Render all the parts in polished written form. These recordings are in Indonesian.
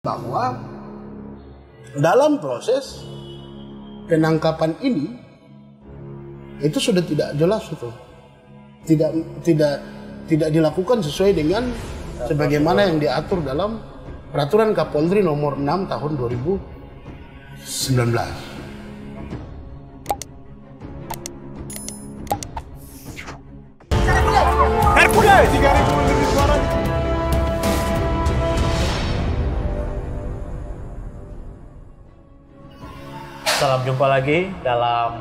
bahwa dalam proses penangkapan ini itu sudah tidak jelas itu, tidak dilakukan sesuai dengan sebagaimana yang diatur dalam Peraturan Kapolri Nomor 6 Tahun 2019. Hercules 3.000 lebih suara. Salam jumpa lagi dalam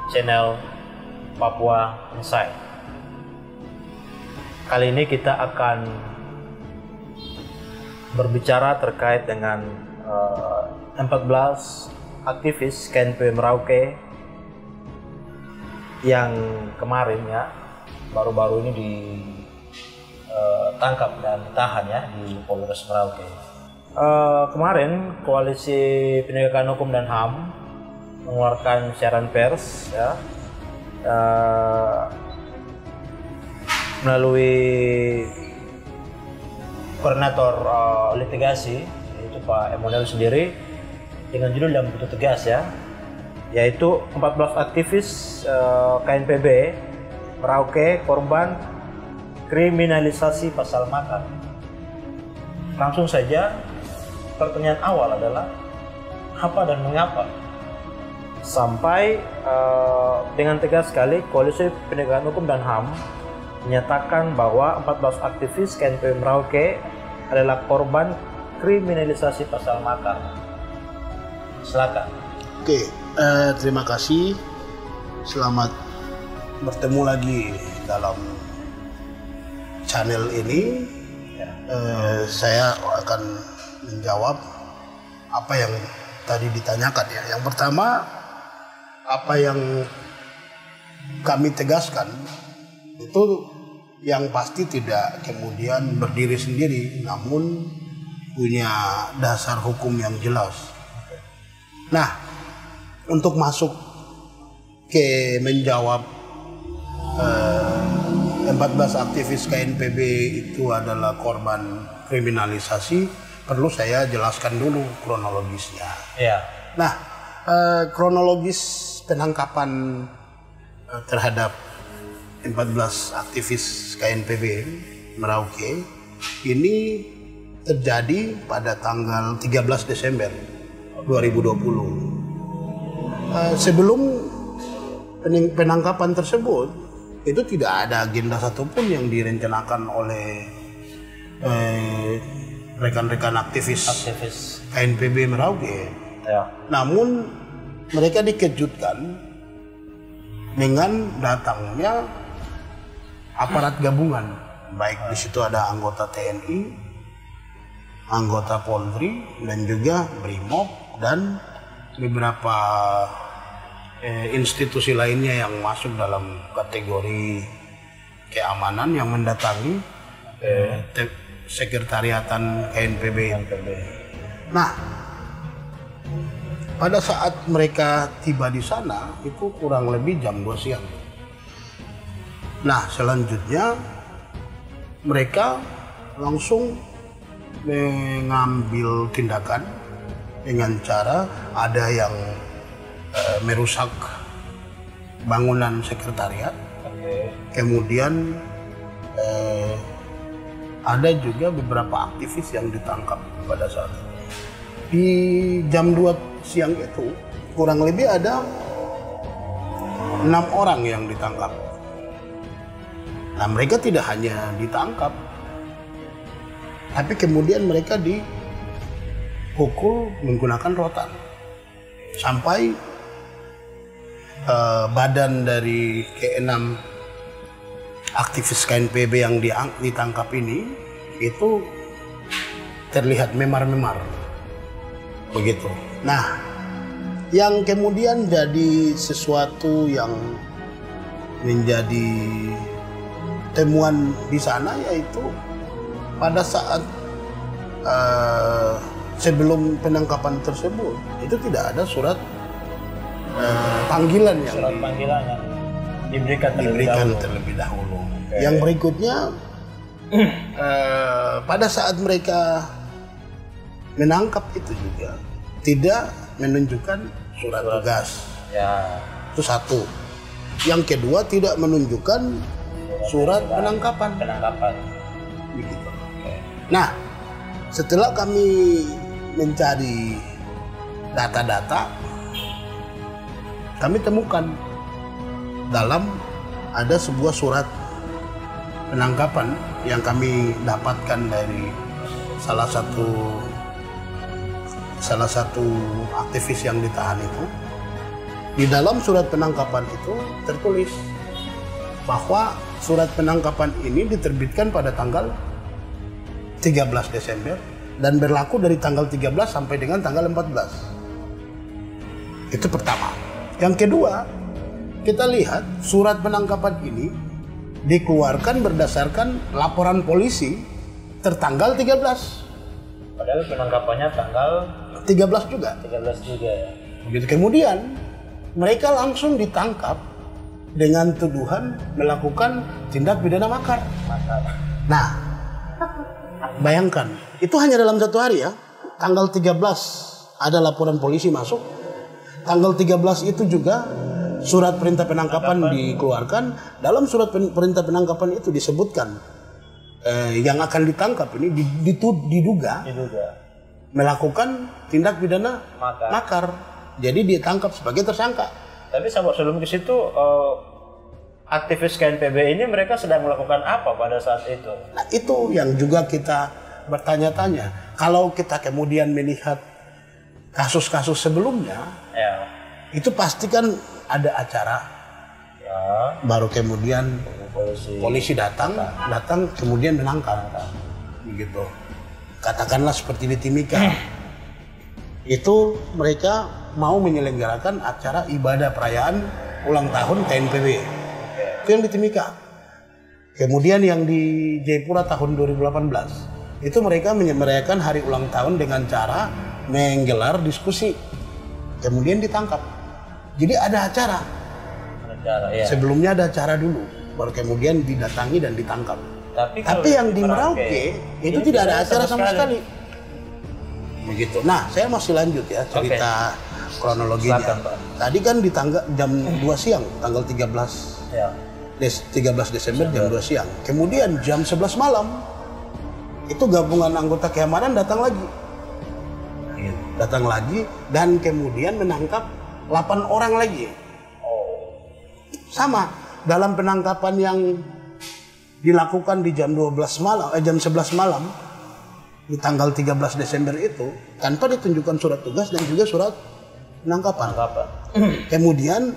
channel Papua Insight. Kali ini kita akan berbicara terkait dengan 14 aktivis KNP Merauke yang kemarin ya baru-baru ini ditangkap dan ditahan ya di Polres Merauke. Kemarin Koalisi Penegakan Hukum dan HAM mengeluarkan siaran pers ya, melalui koordinator litigasi yaitu Pak Emmanuel sendiri dengan judul yang begitu tegas ya, yaitu 14 aktivis KNPB Merauke korban kriminalisasi pasal makar. Langsung saja pertanyaan awal adalah apa dan mengapa sampai dengan tegas sekali Koalisi Penegakan Hukum dan HAM menyatakan bahwa 14 aktivis KNP Merauke adalah korban kriminalisasi pasal makar. Silakan. Oke, terima kasih. Selamat bertemu lagi dalam channel ini. Saya akan menjawab apa yang tadi ditanyakan ya. Yang pertama, apa yang kami tegaskan itu yang pasti tidak kemudian berdiri sendiri, namun punya dasar hukum yang jelas. Nah, untuk masuk ke menjawab 14 aktivis KNPB itu adalah korban kriminalisasi, perlu saya jelaskan dulu kronologisnya. Ya. Nah, kronologis penangkapan terhadap 14 aktivis KNPB Merauke ini terjadi pada tanggal 13 Desember 2020. Sebelum penangkapan tersebut, itu tidak ada agenda satupun yang direncanakan oleh rekan-rekan aktivis KNPB Merauke. Ya. Namun mereka dikejutkan dengan datangnya aparat gabungan, baik di situ ada anggota TNI, anggota Polri, dan juga Brimob dan beberapa institusi lainnya yang masuk dalam kategori keamanan yang mendatangi sekretariatan KNPB. Nah, pada saat mereka tiba di sana itu kurang lebih jam 2 siang. Nah, selanjutnya mereka langsung mengambil tindakan dengan cara ada yang merusak bangunan sekretariat. Kemudian ada juga beberapa aktivis yang ditangkap pada saat itu. Di jam 2 siang itu kurang lebih ada 6 orang yang ditangkap. Nah, mereka tidak hanya ditangkap, tapi kemudian mereka dipukul menggunakan rotan. Sampai badan dari ke-6 aktivis KNPB yang ditangkap ini itu terlihat memar-memar. Begitu. Nah, yang kemudian jadi sesuatu yang menjadi temuan di sana yaitu pada saat sebelum penangkapan tersebut itu tidak ada surat panggilan yang diberikan terlebih dahulu. Yang berikutnya pada saat mereka menangkap itu juga tidak menunjukkan surat tugas. Ya. Itu satu. Yang kedua, tidak menunjukkan surat penangkapan. Begitu. Nah, setelah kami mencari data-data, kami temukan dalam ada sebuah surat penangkapan yang kami dapatkan dari salah satu aktivis yang ditahan itu. Di dalam surat penangkapan itu tertulis bahwa surat penangkapan ini diterbitkan pada tanggal 13 Desember dan berlaku dari tanggal 13 sampai dengan tanggal 14. Itu pertama. Yang kedua, kita lihat surat penangkapan ini dikeluarkan berdasarkan laporan polisi tertanggal 13. Padahal penangkapannya tanggal 13 juga. 13 juga ya. Begitu kemudian mereka langsung ditangkap dengan tuduhan melakukan tindak pidana makar. Nah, bayangkan, itu hanya dalam satu hari ya. Tanggal 13 ada laporan polisi masuk. Tanggal 13 itu juga surat perintah penangkapan dikeluarkan. Dalam surat perintah penangkapan itu disebutkan yang akan ditangkap ini diduga melakukan tindak pidana makar. Jadi ditangkap sebagai tersangka. Tapi sebelum ke situ, aktivis KNPB ini mereka sedang melakukan apa pada saat itu? Nah, itu yang juga kita bertanya-tanya. Kalau kita kemudian melihat kasus-kasus sebelumnya, ya, itu pasti kan ada acara. Ya. Baru kemudian polisi datang kemudian menangkap. Begitu. Katakanlah seperti di Timika. Itu mereka mau menyelenggarakan acara ibadah perayaan ulang tahun KNPB. Itu yang di Timika. Kemudian yang di Jayapura tahun 2018 itu mereka merayakan hari ulang tahun dengan cara menggelar diskusi. Kemudian ditangkap. Jadi ada acara. Ya. Sebelumnya ada acara dulu, baru kemudian didatangi dan ditangkap. Tapi yang di Merauke itu tidak ada acara sama sekali. Begitu. Nah, saya masih lanjut ya cerita kronologinya. Silakan, Pak. Tadi kan di jam 2 siang, tanggal 13. Ya. 13 Desember jam 2 siang. Kemudian jam 11 malam itu gabungan anggota keamanan datang lagi. Dan kemudian menangkap 8 orang lagi. Sama dalam penangkapan yang dilakukan di jam 11 malam di tanggal 13 Desember itu tanpa ditunjukkan surat tugas dan juga surat penangkapan. Kemudian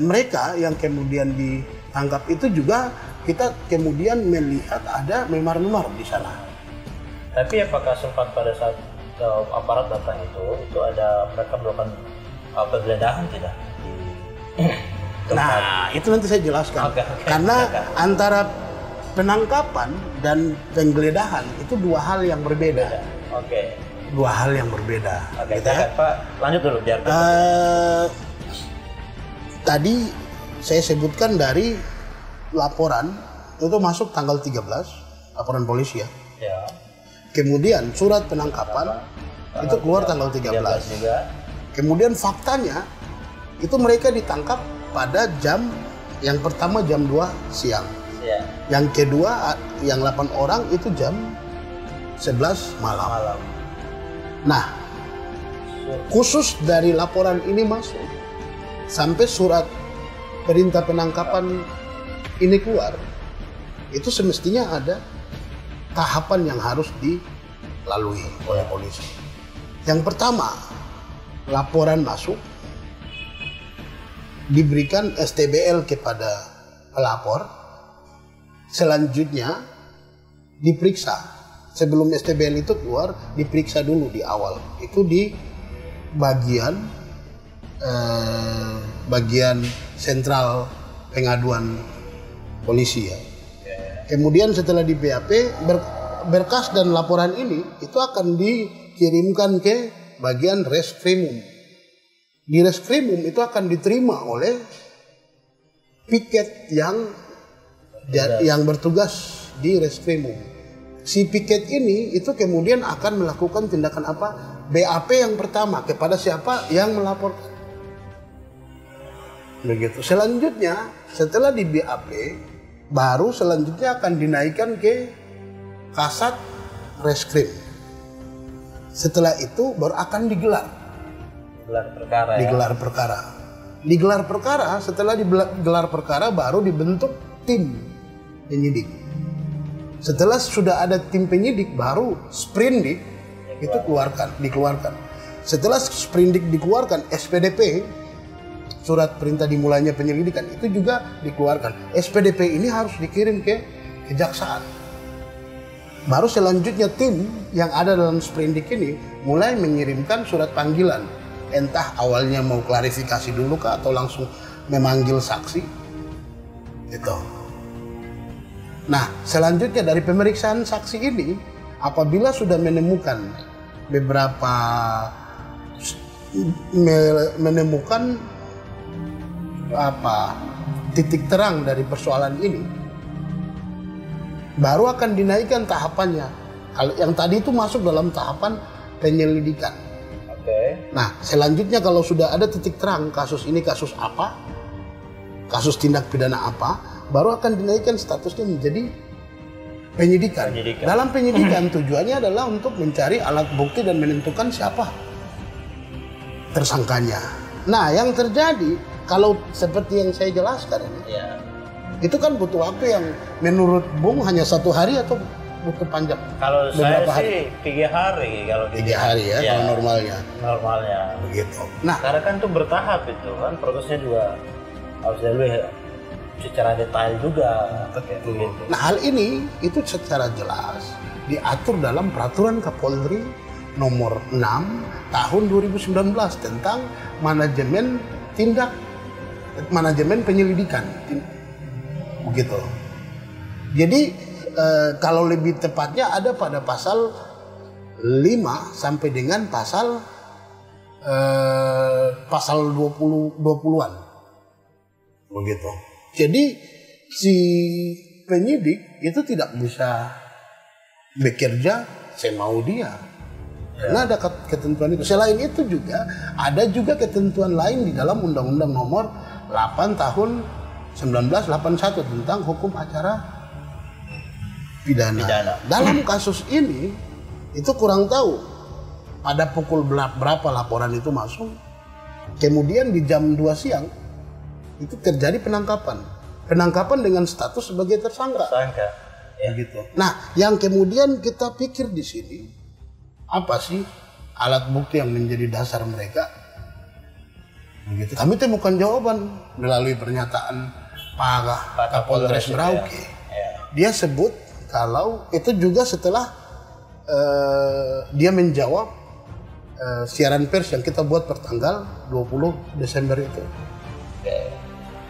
mereka yang kemudian ditangkap itu juga kita kemudian melihat ada memar-memar di sana. Tapi apakah sempat pada saat aparat datang itu ada mereka melakukan penggeledahan tidak? Nah, itu nanti saya jelaskan. Karena antara penangkapan dan penggeledahan itu dua hal yang berbeda. Dua hal yang berbeda. Gitu ya? Pak, lanjut dulu biar. Tadi saya sebutkan dari laporan itu masuk tanggal 13, laporan polisi ya. Kemudian surat penangkapan itu keluar tanggal 13 juga. Kemudian faktanya itu mereka ditangkap pada jam yang pertama jam 2 siang. Yang kedua yang 8 orang itu jam 11 malam. Nah, khusus dari laporan ini masuk sampai surat perintah penangkapan ini keluar, itu semestinya ada tahapan yang harus dilalui oleh polisi. Yang pertama, laporan masuk, diberikan STBL kepada pelapor, selanjutnya diperiksa. Sebelum STBL itu keluar, diperiksa dulu di awal. Itu di bagian sentral pengaduan polisi ya. Kemudian setelah di BAP, berkas dan laporan ini itu akan dikirimkan ke bagian reskrimum. Di reskrimum itu akan diterima oleh piket yang bertugas di reskrimum. si piket ini itu kemudian akan melakukan tindakan apa? BAP yang pertama kepada siapa yang melaporkan. Begitu. Selanjutnya setelah di BAP baru selanjutnya akan dinaikkan ke Kasat Reskrim. Setelah itu baru akan digelar perkara. Digelar perkara. Digelar perkara, setelah digelar perkara baru dibentuk tim penyidik. Setelah sudah ada tim penyidik baru sprindik itu dikeluarkan. Setelah sprindik dikeluarkan, SPDP surat perintah dimulainya penyelidikan itu juga dikeluarkan. SPDP ini harus dikirim ke kejaksaan. Baru selanjutnya tim yang ada dalam sprindik ini mulai mengirimkan surat panggilan. Entah awalnya mau klarifikasi dulu kah atau langsung memanggil saksi. Gitu. Nah, selanjutnya dari pemeriksaan saksi ini, apabila sudah menemukan beberapa titik terang dari persoalan ini, baru akan dinaikkan tahapannya. Kalau yang tadi itu masuk dalam tahapan penyelidikan. Oke. Nah, selanjutnya kalau sudah ada titik terang kasus ini kasus apa, kasus tindak pidana apa, baru akan dinaikkan statusnya menjadi penyidikan. Dalam penyidikan tujuannya adalah untuk mencari alat bukti dan menentukan siapa tersangkanya. Nah, yang terjadi kalau seperti yang saya jelaskan ini, itu kan butuh waktu yang menurut Bung hanya 1 hari atau butuh panjang? Kalau saya sih 3 hari kalau 3 hari ya, kalau normalnya. Begitu. Nah, karena kan itu bertahap itu kan, prosesnya juga harus lebih secara detail juga. Gitu. Nah, hal ini itu secara jelas diatur dalam Peraturan Kapolri nomor 6 tahun 2019 tentang manajemen penyelidikan. Begitu. Jadi kalau lebih tepatnya ada pada pasal 5 sampai dengan pasal 20-an. Begitu. Jadi si penyidik itu tidak bisa bekerja semau dia. Karena ada ketentuan itu. Selain itu juga ada juga ketentuan lain di dalam Undang-Undang Nomor 8 Tahun 1981 tentang hukum acara pidana. Dalam kasus ini itu kurang tahu pada pukul berapa laporan itu masuk. Kemudian di jam 2 siang itu terjadi penangkapan dengan status sebagai tersangka. Gitu. Nah, yang kemudian kita pikir di sini, apa sih alat bukti yang menjadi dasar mereka? Begitu. Kami temukan jawaban melalui pernyataan Pak Kapolres Merauke. Dia sebut kalau itu juga setelah dia menjawab siaran pers yang kita buat pertanggal 20 Desember itu.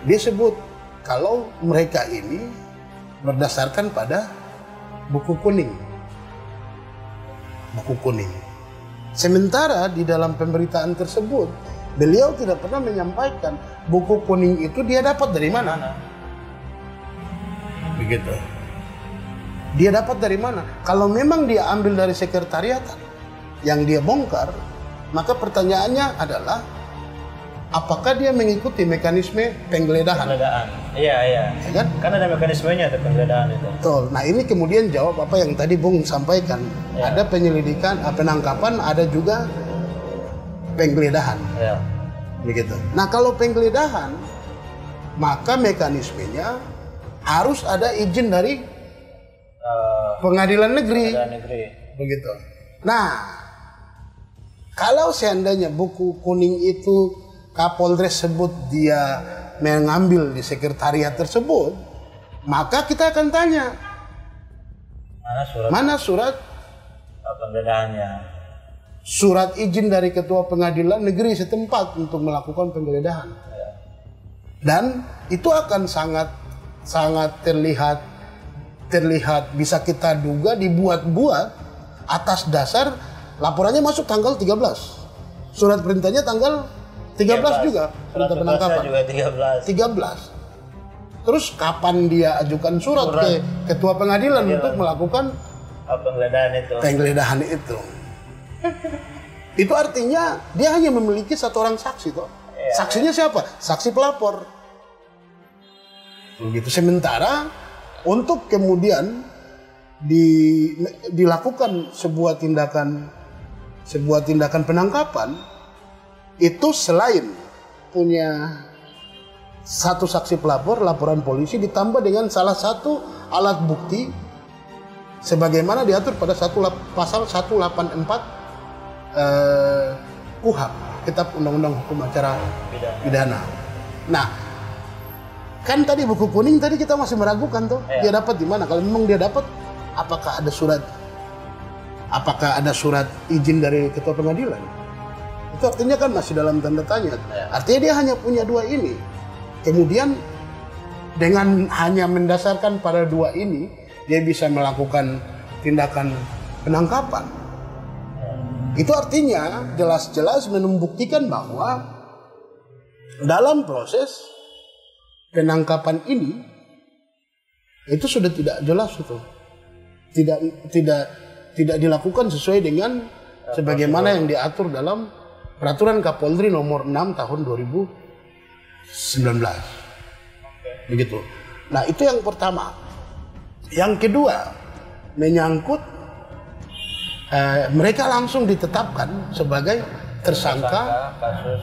Dia sebut kalau mereka ini berdasarkan pada buku kuning. Sementara di dalam pemberitaan tersebut, beliau tidak pernah menyampaikan buku kuning itu dia dapat dari mana. Begitu. Dia dapat dari mana? Kalau memang dia ambil dari sekretariat yang dia bongkar, maka pertanyaannya adalah apakah dia mengikuti mekanisme penggeledahan? Iya. Ya kan? Kan ada mekanismenya ada penggeledahan itu. Betul. Nah, ini kemudian jawab apa yang tadi Bung sampaikan. Ya. Ada penyelidikan, penangkapan, ada juga penggeledahan. Ya. Begitu. Nah, kalau penggeledahan, maka mekanismenya harus ada izin dari pengadilan negeri. Begitu. Nah, kalau seandainya buku kuning itu Kapolres sebut dia mengambil di sekretariat tersebut, maka kita akan tanya, mana surat penggeledahannya? Surat izin dari ketua pengadilan negeri setempat untuk melakukan penggeledahan. Dan itu akan sangat terlihat bisa kita duga dibuat-buat atas dasar laporannya masuk tanggal 13. Surat perintahnya tanggal 13 juga, perintah penangkapan. Juga 13. Terus kapan dia ajukan surat ke ketua pengadilan untuk melakukan Penggeledahan itu. Itu artinya dia hanya memiliki satu orang saksi toh. Saksinya siapa? Saksi pelapor. Begitu. Sementara untuk kemudian dilakukan sebuah tindakan penangkapan itu selain punya satu saksi pelapor, laporan polisi ditambah dengan salah satu alat bukti sebagaimana diatur pada pasal 184 KUHP, Kitab Undang-Undang Hukum Acara Pidana. Nah, kan tadi buku kuning tadi kita masih meragukan tuh dia dapat di mana. Kalau memang dia dapat, apakah ada surat izin dari ketua pengadilan? Itu artinya kan masih dalam tanda tanya. Artinya dia hanya punya dua ini. Kemudian dengan hanya mendasarkan pada dua ini, dia bisa melakukan tindakan penangkapan. Itu artinya jelas-jelas membuktikan bahwa dalam proses penangkapan ini itu sudah tidak jelas itu. Tidak dilakukan sesuai dengan sebagaimana yang diatur dalam Peraturan Kapolri nomor 6 tahun 2019. Begitu. Nah, itu yang pertama. Yang kedua, menyangkut mereka langsung ditetapkan sebagai tersangka kasus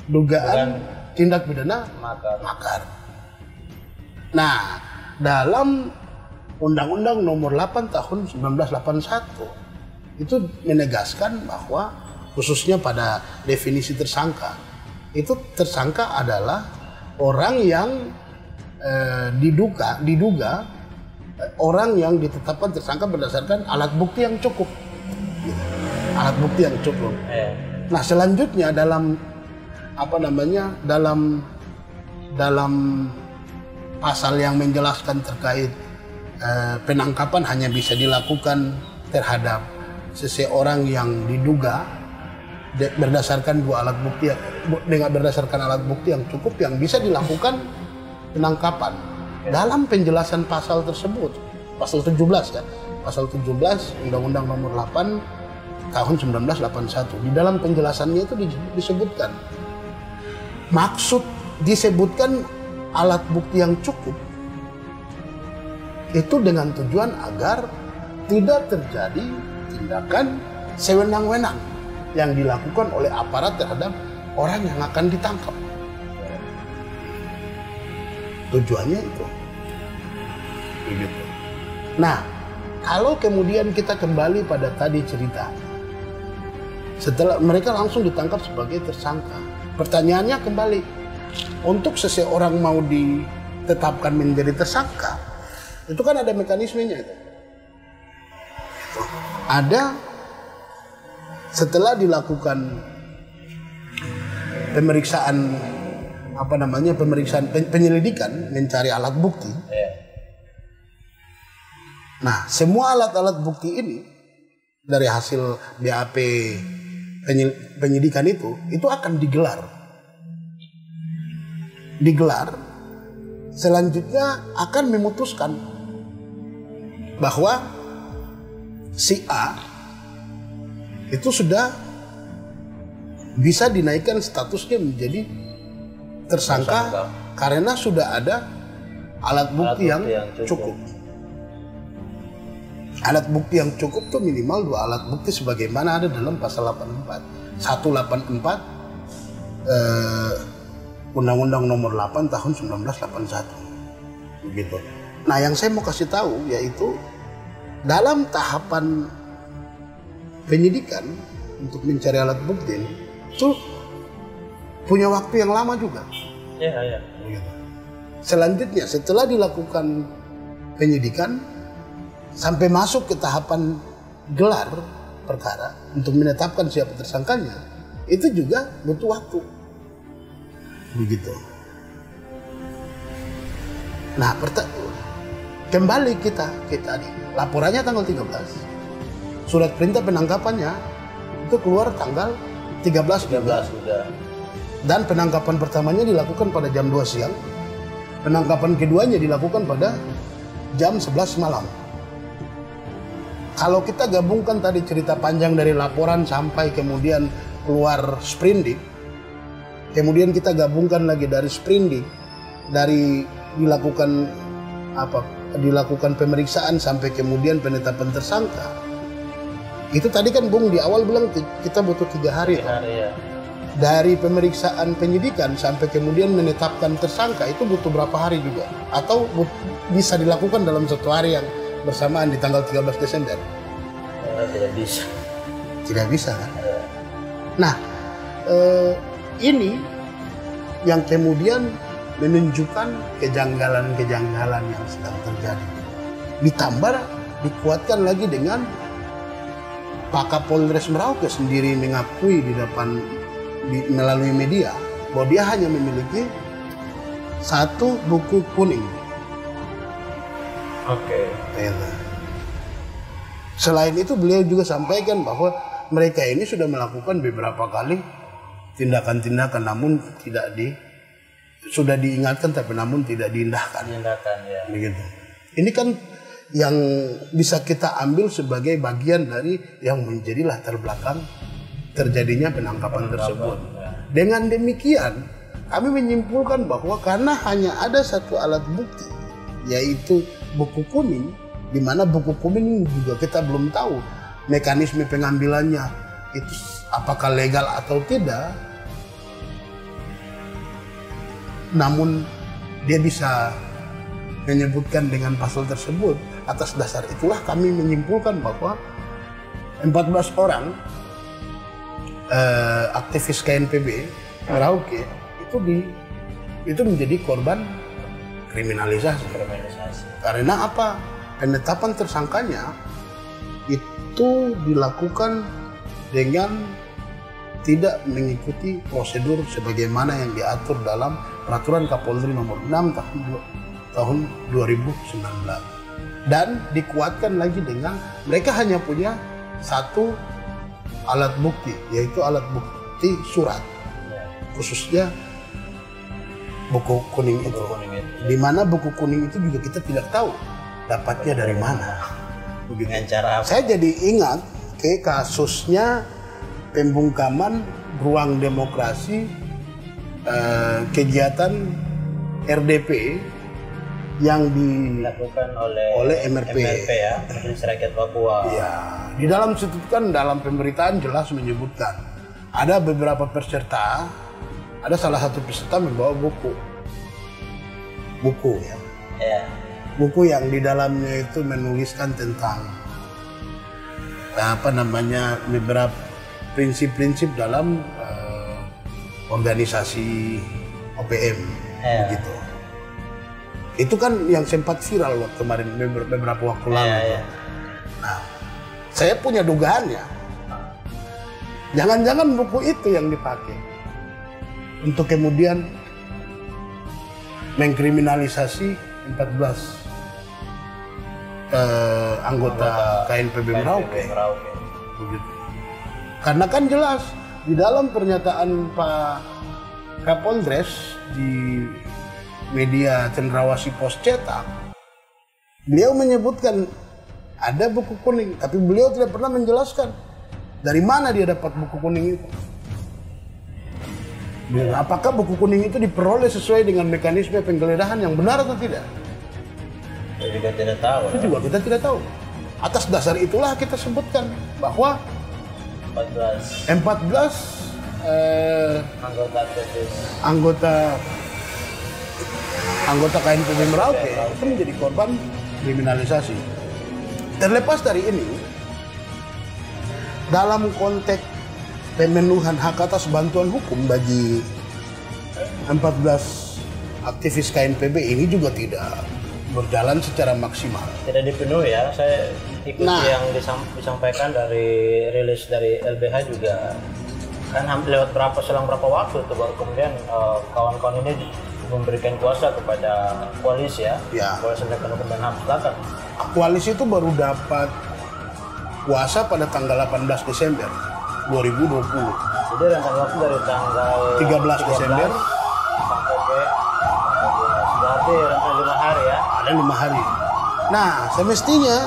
dugaan tindak pidana makar. Nah, dalam Undang-Undang nomor 8 tahun 1981 itu menegaskan bahwa khususnya pada definisi tersangka, itu tersangka adalah orang yang diduga orang yang ditetapkan tersangka berdasarkan alat bukti yang cukup. Alat bukti yang cukup. Nah, selanjutnya dalam dalam pasal yang menjelaskan terkait penangkapan hanya bisa dilakukan terhadap seseorang yang diduga berdasarkan alat bukti yang cukup yang bisa dilakukan penangkapan. Dalam penjelasan pasal tersebut, pasal 17 ya, pasal 17 Undang-Undang nomor 8 tahun 1981, di dalam penjelasannya itu disebutkan disebutkan alat bukti yang cukup itu dengan tujuan agar tidak terjadi tindakan sewenang-wenang yang dilakukan oleh aparat terhadap orang yang akan ditangkap. Tujuannya itu. Begitu. Nah, kalau kemudian kita kembali pada tadi cerita, setelah mereka langsung ditangkap sebagai tersangka, pertanyaannya kembali, untuk seseorang mau ditetapkan menjadi tersangka, itu kan ada mekanismenya itu. Ada setelah dilakukan penyelidikan mencari alat bukti. Nah, semua alat-alat bukti ini dari hasil BAP penyidikan itu akan digelar. Selanjutnya akan memutuskan bahwa si A itu sudah bisa dinaikkan statusnya menjadi tersangka karena sudah ada alat bukti yang cukup. Alat bukti yang cukup tuh minimal 2 alat bukti sebagaimana ada dalam pasal 184 Undang-Undang nomor 8 tahun 1981. Begitu. Nah, yang saya mau kasih tahu yaitu dalam tahapan penyidikan untuk mencari alat bukti itu punya waktu yang lama juga. Iya. Selanjutnya setelah dilakukan penyidikan sampai masuk ke tahapan gelar perkara untuk menetapkan siapa tersangkanya, itu juga butuh waktu. Begitu. Nah, kembali kita tadi, laporannya tanggal 13. Surat perintah penangkapannya itu keluar tanggal 13 sudah. Dan penangkapan pertamanya dilakukan pada jam 2 siang. Penangkapan keduanya dilakukan pada jam 11 malam. Kalau kita gabungkan tadi cerita panjang dari laporan sampai kemudian keluar sprindik, kemudian kita gabungkan lagi dari sprindik, dari dilakukan pemeriksaan sampai kemudian penetapan tersangka. Itu tadi kan Bung di awal bilang kita butuh 3 hari. 3 hari ya. Dari pemeriksaan penyidikan sampai kemudian menetapkan tersangka itu butuh berapa hari juga? Atau bisa dilakukan dalam 1 hari yang bersamaan di tanggal 13 Desember? Tidak bisa. Tidak bisa kan? Nah, ini yang kemudian menunjukkan kejanggalan-kejanggalan yang sedang terjadi. Ditambah dikuatkan lagi dengan Pak Kapolres Merauke sendiri mengakui melalui media bahwa dia hanya memiliki 1 buku kuning. Oke. Selain itu beliau juga sampaikan bahwa mereka ini sudah melakukan beberapa kali tindakan-tindakan namun sudah diingatkan tapi namun tidak diindahkan. Ya. Begitu. Ini kan yang bisa kita ambil sebagai bagian dari yang menjadi latar belakang terjadinya penangkapan tersebut. Dengan demikian, kami menyimpulkan bahwa karena hanya ada 1 alat bukti, yaitu buku kuning, di mana buku kuning juga kita belum tahu mekanisme pengambilannya itu apakah legal atau tidak. Namun dia bisa menyebutkan dengan pasal tersebut. Atas dasar itulah kami menyimpulkan bahwa 14 orang aktivis KNPB Merauke itu menjadi korban kriminalisasi. Karena apa? Penetapan tersangkanya itu dilakukan dengan tidak mengikuti prosedur sebagaimana yang diatur dalam Peraturan Kapolri Nomor 6 tahun 2019. Dan dikuatkan lagi dengan mereka hanya punya 1 alat bukti, yaitu alat bukti surat, khususnya buku kuning itu. Di mana buku kuning itu juga kita tidak tahu dapatnya dari mana. Dengan cara apa? Saya jadi ingat ke kasusnya pembungkaman ruang demokrasi, kegiatan RDP yang dilakukan oleh MRP ya, Majelis Rakyat Papua. Ya, di dalam situ kan dalam pemberitaan jelas menyebutkan ada beberapa peserta, ada salah satu peserta membawa buku ya. Buku yang di dalamnya itu menuliskan tentang beberapa prinsip-prinsip dalam organisasi OPM begitu. Itu kan yang sempat viral waktu kemarin beberapa waktu lalu. Nah, saya punya dugaannya. Jangan-jangan buku itu yang dipakai untuk kemudian mengkriminalisasi 14 anggota KNPB Merauke. Begitu. Karena kan jelas di dalam pernyataan Pak Kapolres di media Cendrawasih Pos Cetak, beliau menyebutkan ada buku kuning, tapi beliau tidak pernah menjelaskan dari mana dia dapat buku kuning itu. Apakah buku kuning itu diperoleh sesuai dengan mekanisme penggeledahan yang benar atau tidak? Kita juga tidak tahu. Itu juga kita tidak tahu. Atas dasar itulah kita sebutkan bahwa 14 anggota KNPB Merauke itu menjadi korban kriminalisasi. Terlepas dari ini, dalam konteks pemenuhan hak atas bantuan hukum bagi 14 aktivis KNPB ini juga tidak berjalan secara maksimal. Tidak dipenuhi ya. Saya ikuti yang disampaikan dari rilis dari LBH juga. Kan lewat selang berapa waktu itu baru kemudian kawan-kawan ini memberikan kuasa kepada koalisi ya. Koalisi Penegakan Hukum dan HAM. Silakan. Koalisi itu baru dapat kuasa pada tanggal 18 Desember 2020. Jadi rentang waktu dari tanggal 13 Desember sampai ke 14. Berarti rentang 5 hari ya. Ada 5 hari. Nah, semestinya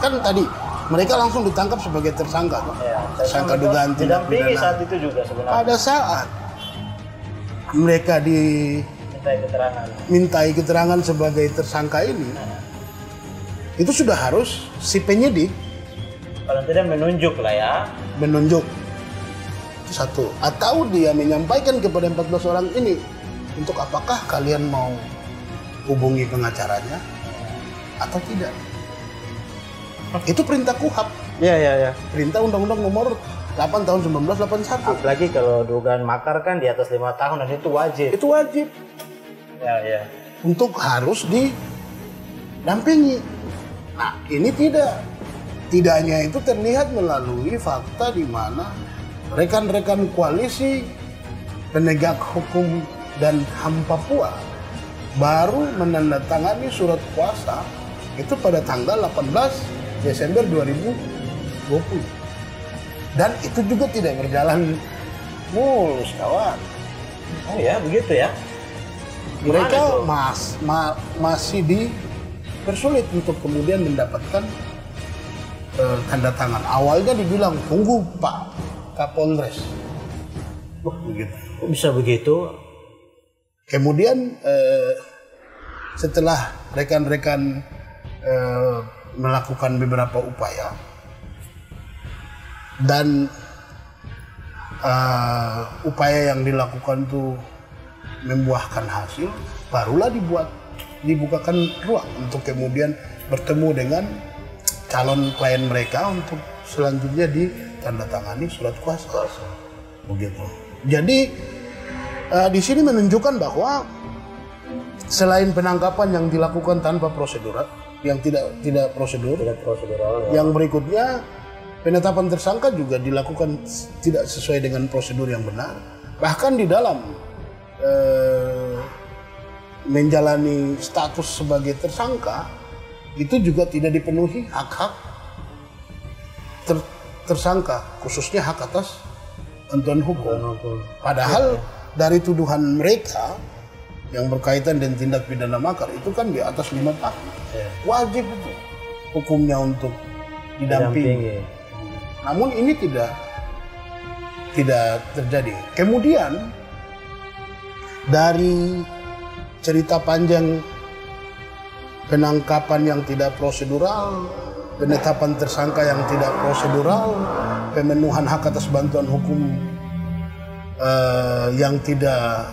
kan tadi mereka langsung ditangkap sebagai tersangka. Ya, Tersangka dugaan tindak didampingi pidana. saat itu juga sebenarnya. Pada saat mereka mintai keterangan sebagai tersangka ini, itu sudah harus si penyidik Kalau tidak menunjuk lah ya. menunjuk satu, atau dia menyampaikan kepada 14 orang ini, untuk apakah kalian mau hubungi pengacaranya atau tidak. Itu perintah KUHAP, Iya. perintah Undang-Undang Nomor 8 tahun 1981. Apalagi kalau dugaan makar kan di atas 5 tahun dan itu wajib. Itu wajib Ya. untuk harus didampingi. Nah, ini tidak. Tidaknya itu terlihat melalui fakta di mana rekan-rekan koalisi penegak hukum dan HAM Papua baru menandatangani surat kuasa itu pada tanggal 18 Desember 2020. Dan itu juga tidak berjalan mulus, kawan. Oh ya, begitu ya. Mereka masih dipersulit untuk kemudian mendapatkan tanda tangan. Awalnya dibilang tunggu Pak Kapolres. Begitu. Kok bisa begitu? Kemudian setelah rekan-rekan melakukan beberapa upaya dan upaya yang dilakukan itu membuahkan hasil, barulah dibukakan ruang untuk kemudian bertemu dengan calon klien mereka untuk selanjutnya ditandatangani surat kuasa. Begitu. Jadi di sini menunjukkan bahwa selain penangkapan yang dilakukan tanpa prosedur, yang tidak prosedural, yang berikutnya penetapan tersangka juga dilakukan tidak sesuai dengan prosedur yang benar. Bahkan di dalam menjalani status sebagai tersangka itu juga tidak dipenuhi hak-hak tersangka, khususnya hak atas bantuan hukum. Padahal dari tuduhan mereka yang berkaitan dengan tindak pidana makar itu kan di atas 5 tahun. Wajib itu hukumnya untuk didampingi. Namun ini tidak terjadi. Kemudian dari cerita panjang penangkapan yang tidak prosedural, penetapan tersangka yang tidak prosedural, pemenuhan hak atas bantuan hukum yang tidak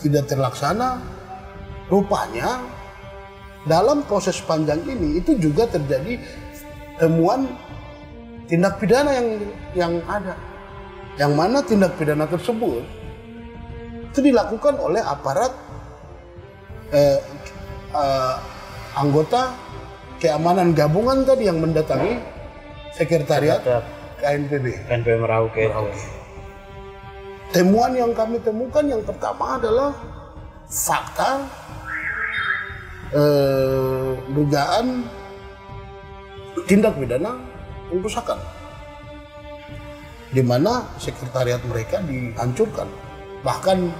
terlaksana, rupanya dalam proses panjang ini itu juga terjadi temuan tindak pidana yang ada, yang mana tindak pidana tersebut itu dilakukan oleh aparat anggota keamanan gabungan tadi yang mendatangi sekretariat KNPB Merauke. Temuan yang kami temukan yang pertama adalah fakta dugaan tindak pidana pengrusakan, di mana sekretariat mereka dihancurkan, bahkan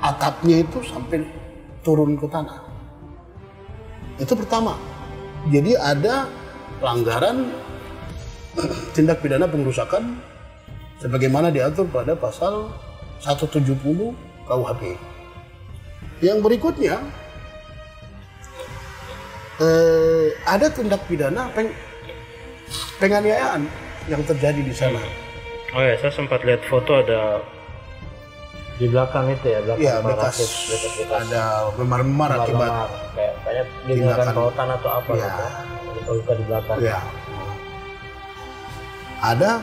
atapnya itu sampai turun ke tanah. Itu pertama. Jadi ada pelanggaran tindak pidana pengrusakan sebagaimana diatur pada pasal 170 KUHP. Yang berikutnya ada tindak pidana penganiayaan yang terjadi di sana. Oh ya, saya sempat lihat foto ada di belakang itu ya, bekas ada memar-memar akibat kayak tindakan pautan atau apa ya. Gitu. Luka di belakang. Ya. Ada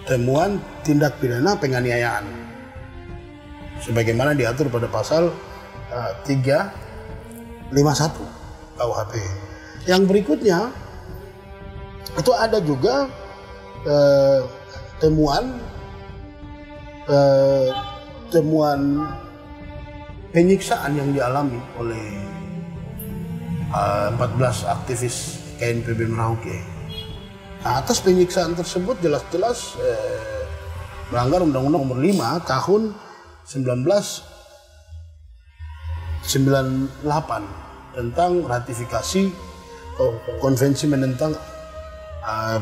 temuan tindak pidana penganiayaan sebagaimana diatur pada pasal 351 KUHP. Yang berikutnya itu ada juga temuan penyiksaan yang dialami oleh 14 aktivis KNPB Merauke. Nah, atas penyiksaan tersebut jelas-jelas melanggar Undang-Undang Nomor 5 Tahun 1998 tentang ratifikasi konvensi menentang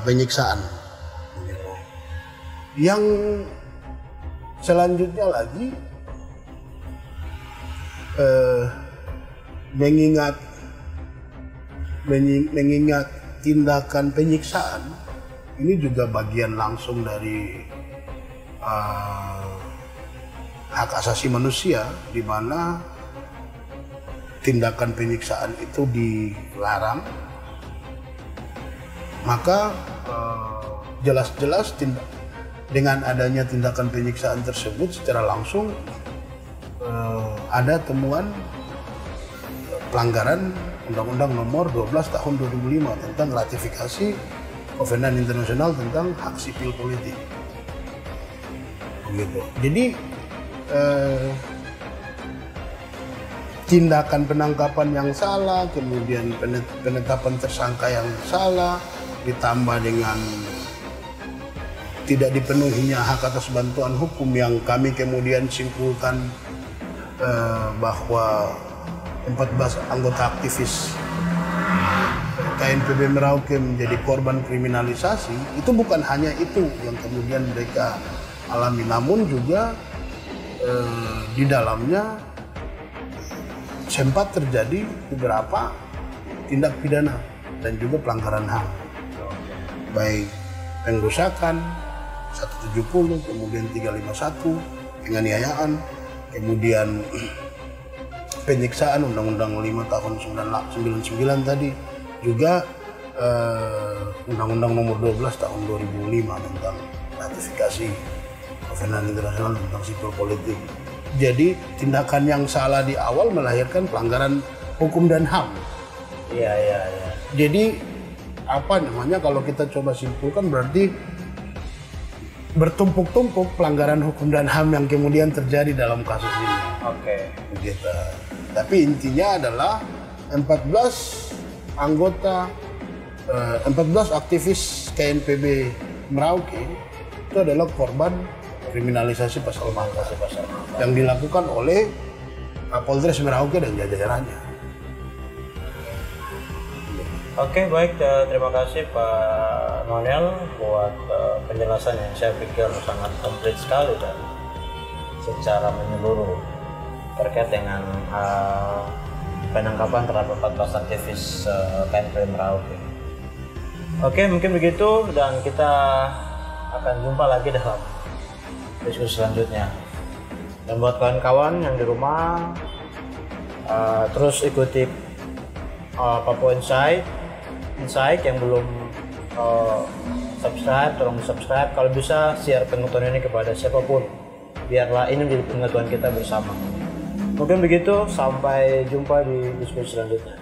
penyiksaan. Yang selanjutnya lagi mengingat tindakan penyiksaan ini juga bagian langsung dari hak asasi manusia, di mana tindakan penyiksaan itu dilarang. Maka jelas-jelas dengan adanya tindakan penyiksaan tersebut secara langsung ada temuan pelanggaran Undang-Undang Nomor 12 Tahun 2005 tentang ratifikasi Kovenan Internasional tentang Hak Sipil Politik. Begitu. Jadi tindakan penangkapan yang salah, kemudian penetapan tersangka yang salah, ditambah dengan tidak dipenuhinya hak atas bantuan hukum yang kami kemudian simpulkan bahwa 14 anggota aktivis KNPB Merauke menjadi korban kriminalisasi. Itu bukan hanya itu yang kemudian mereka alami, namun juga di dalamnya sempat terjadi beberapa tindak pidana dan juga pelanggaran HAM, baik pengrusakan 170, kemudian 351, penganiayaan, kemudian penyiksaan Undang-Undang 5 tahun 99 tadi, juga Undang-Undang Nomor 12 tahun 2005 tentang ratifikasi Kovenan Internasional tentang Sipil Politik. Jadi tindakan yang salah di awal melahirkan pelanggaran hukum dan HAM. Iya. Jadi apa namanya, kalau kita coba simpulkan berarti bertumpuk-tumpuk pelanggaran hukum dan HAM yang kemudian terjadi dalam kasus ini. Oke. Begitu. Tapi intinya adalah 14 anggota, 14 aktivis KNPB Merauke itu adalah korban kriminalisasi pasal makar yang dilakukan oleh Kapolres Merauke dan jajarannya. Oke, baik. Terima kasih Pak Nonel buat penjelasan yang saya pikir sangat komplit sekali dan secara menyeluruh terkait dengan penangkapan terhadap 14 aktivis KNPB Merauke. Oke, mungkin begitu dan kita akan jumpa lagi dalam diskusi selanjutnya. Dan buat kawan-kawan yang di rumah, terus ikuti Papua Insight yang belum subscribe, tolong subscribe. Kalau bisa share pengetahuan ini kepada siapapun, biarlah ini menjadi pengetahuan kita bersama. Mungkin begitu, sampai jumpa di diskusi selanjutnya.